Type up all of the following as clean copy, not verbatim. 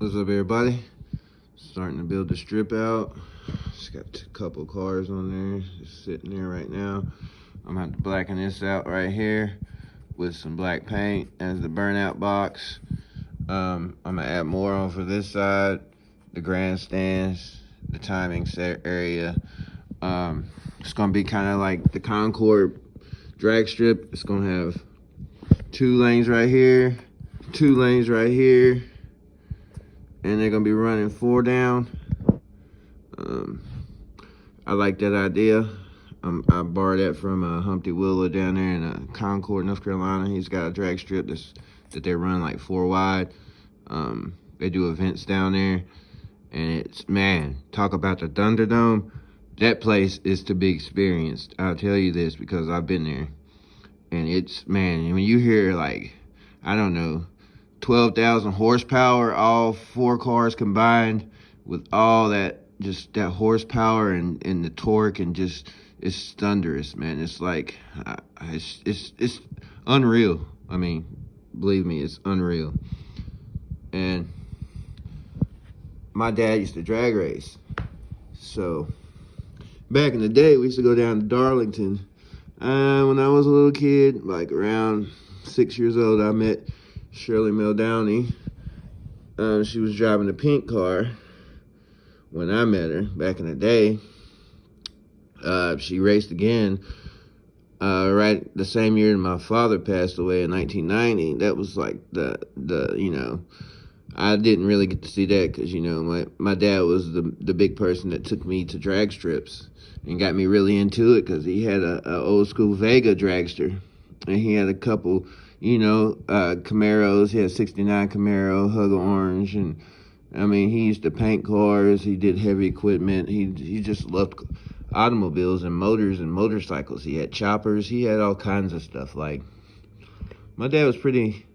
What's up, everybody? Starting to build the strip out. Just got a couple cars on there, just sitting there right now. I'm gonna have to blacken this out right here with some black paint as the burnout box. I'm gonna add more on for this side, the grandstands, the timing set area. It's gonna be kind of like the Concord drag strip. It's gonna have 2 lanes right here, 2 lanes right here, and they're gonna be running 4 down. I like that idea. I borrowed that from Humpty Wheeler down there in Concord, North Carolina. He's got a drag strip that they run like 4 wide. They do events down there, and it's, man, talk about the Thunderdome. That place is to be experienced. I'll tell you this because I've been there, and it's, man, when you hear like, I don't know, 12,000 horsepower, all 4 cars combined with all that, just that horsepower and the torque, and just, it's thunderous, man. It's like, it's unreal. I mean, believe me, it's unreal. And my dad used to drag race. So back in the day, we used to go down to Darlington. When I was a little kid, like around 6 years old, I met Shirley Downey. She was driving a pink car when I met her back in the day. She raced again right the same year my father passed away in 1990. That was like the you know, I didn't really get to see that because, you know, my dad was the big person that took me to drag strips and got me really into it, because he had a old school Vega dragster, and he had a couple, you know, Camaros. He had a 69 Camaro, Hugger Orange, and I mean, he used to paint cars. He did heavy equipment. He just loved automobiles and motors and motorcycles. He had choppers. He had all kinds of stuff. Like, my dad was pretty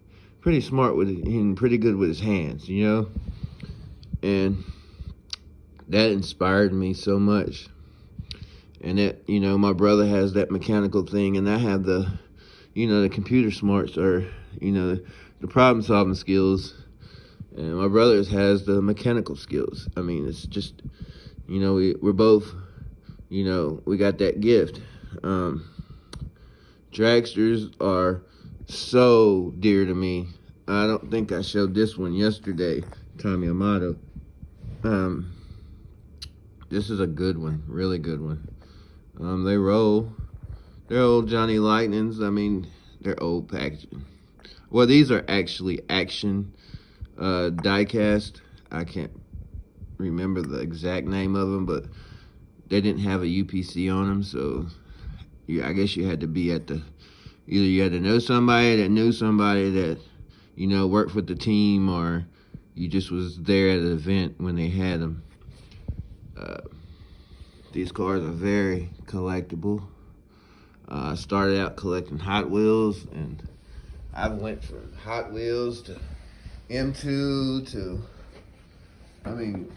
smart with it and pretty good with his hands, you know? And that inspired me so much. And that, you know, my brother has that mechanical thing, and I have the, you know, the computer smarts, or, you know, the problem solving skills. And my brother has the mechanical skills. I mean, it's just, you know, we're both, you know, we got that gift. Dragsters are so dear to me. I don't think I showed this one yesterday, Tommy Amato. This is a good one, really good one. They roll. They're old Johnny Lightnings. I mean, they're old packaging. Well, these are actually Action die-cast. I can't remember the exact name of them, but they didn't have a UPC on them, so yeah, I guess you had to be at the, either you had to know somebody that knew somebody that, you know, worked with the team, or you just was there at an event when they had them. These cars are very collectible. I started out collecting Hot Wheels, and I went from Hot Wheels to M2 to, I mean,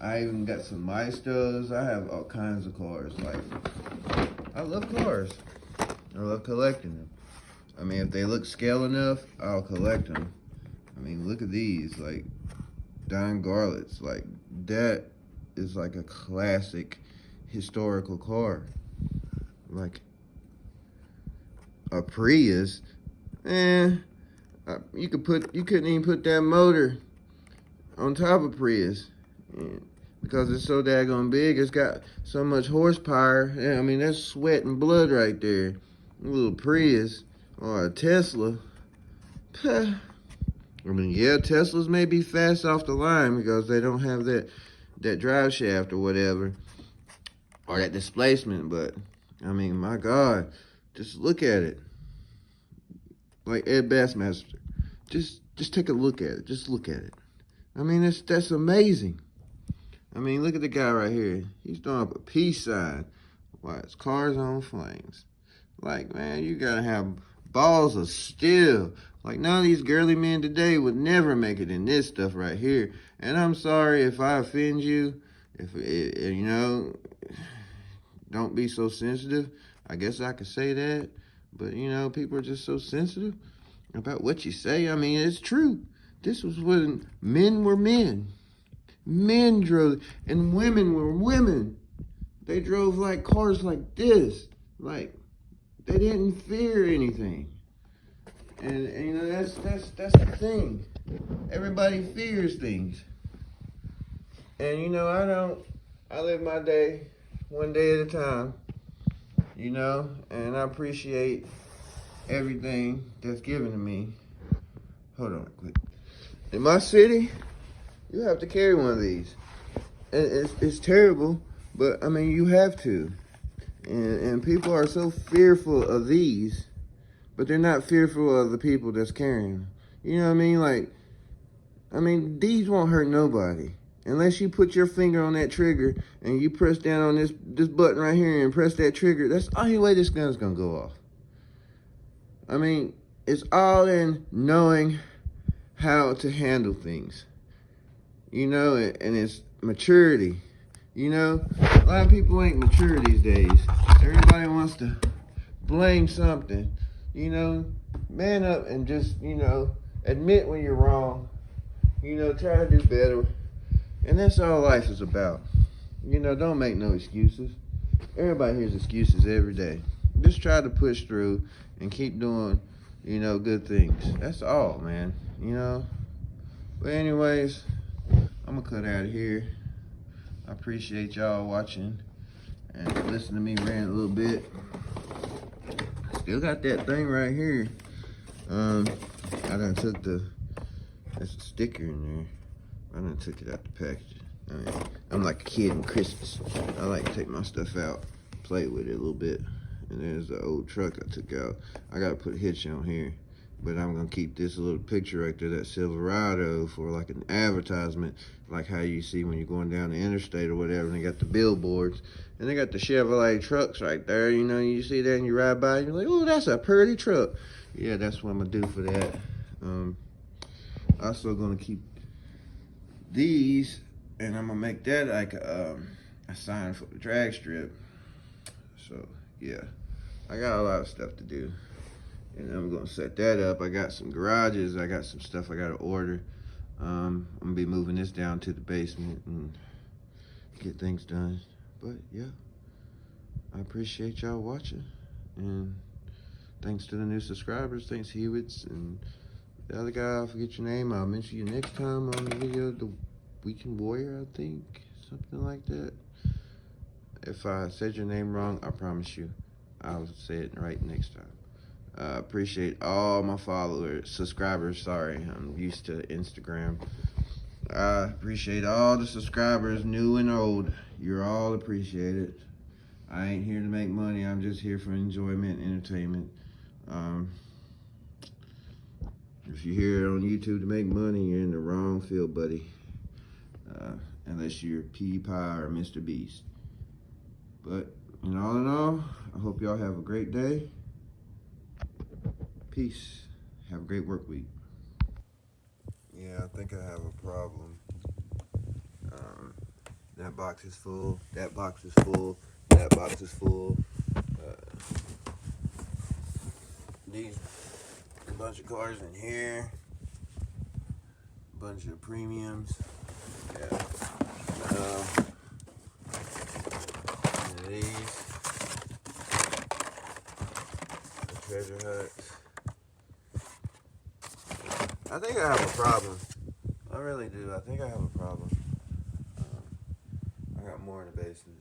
I even got some Maestros. I have all kinds of cars. Like, I love cars. I love collecting them. I mean, if they look scale enough, I'll collect them. I mean, look at these, like Don Garlits. Like, that is like a classic historical car. Like a Prius, you couldn't even put that motor on top of Prius, because it's so daggone big. It's got so much horsepower. Yeah, I mean, that's sweat and blood right there. A little Prius or a Tesla. I mean, yeah, Teslas may be fast off the line because they don't have that drive shaft or whatever, or that displacement, but I mean, my God, just look at it. Like Ed Bassmaster, just take a look at it. Just look at it. I mean, that's amazing. I mean, look at the guy right here. He's throwing up a peace sign while his car's on flames. Like, man, you gotta have balls of steel. Like, none of these girly men today would never make it in this stuff right here. And I'm sorry if I offend you. If you know, don't be so sensitive. I guess I could say that. But, you know, people are just so sensitive about what you say. I mean, it's true. This was when men were men. Men drove, and women were women. They drove like cars like this. Like, they didn't fear anything. And you know, that's the thing. Everybody fears things. And you know, I live my day one day at a time, you know, and I appreciate everything that's given to me. Hold on quick. In my city, you have to carry one of these. And it's terrible, but I mean, you have to. And people are so fearful of these, but they're not fearful of the people that's carrying them. You know what I mean? Like, I mean, these won't hurt nobody. Unless you put your finger on that trigger and you press down on this button right here and press that trigger, that's the only way this gun's gonna go off. I mean, it's all in knowing how to handle things. You know, and it's maturity. You know, a lot of people ain't mature these days. Everybody wants to blame something. You know, man up and just, you know, admit when you're wrong. You know, try to do better. And that's all life is about. You know, don't make no excuses. Everybody hears excuses every day. Just try to push through and keep doing, you know, good things. That's all, man. You know? But anyways, I'm going to cut out of here. I appreciate y'all watching and listen to me rant a little bit. Still got that thing right here. I done took that's a sticker in there. I done took it out the package. I mean, I'm like a kid in Christmas. I like to take my stuff out, play with it a little bit. And there's the old truck I took out. I gotta put a hitch on here. But I'm gonna keep this little picture right there, that Silverado, for like an advertisement, like how you see when you're going down the interstate or whatever, and they got the billboards. And they got the Chevrolet trucks right there, you know, you see that and you ride by and you're like, oh, that's a pretty truck. Yeah, that's what I'm gonna do for that. Also gonna keep these, and I'm gonna make that like a sign for the drag strip. So yeah, I got a lot of stuff to do, and I'm gonna set that up. I got some garages, I got some stuff I gotta order. I'm gonna be moving this down to the basement and get things done. But yeah, I appreciate y'all watching, and thanks to the new subscribers. Thanks Hewitt's and the other guy, I forget your name. I'll mention you next time on the video. The Weekend Warrior, I think, something like that. If I said your name wrong, I promise you I'll say it right next time. I appreciate all my followers, subscribers, sorry, I'm used to Instagram. I appreciate all the subscribers, new and old. You're all appreciated. I ain't here to make money, I'm just here for enjoyment and entertainment. If you're here on YouTube to make money, you're in the wrong field, buddy. Unless you're PewDiePie or Mr. Beast. But in all, I hope y'all have a great day. Peace. Have a great work week. Yeah, I think I have a problem. That box is full. That box is full. That box is full. These a bunch of cars in here. A bunch of premiums. Yeah. These. The treasure huts. I think I have a problem. I really do. I think I have a problem. I got more in the basement.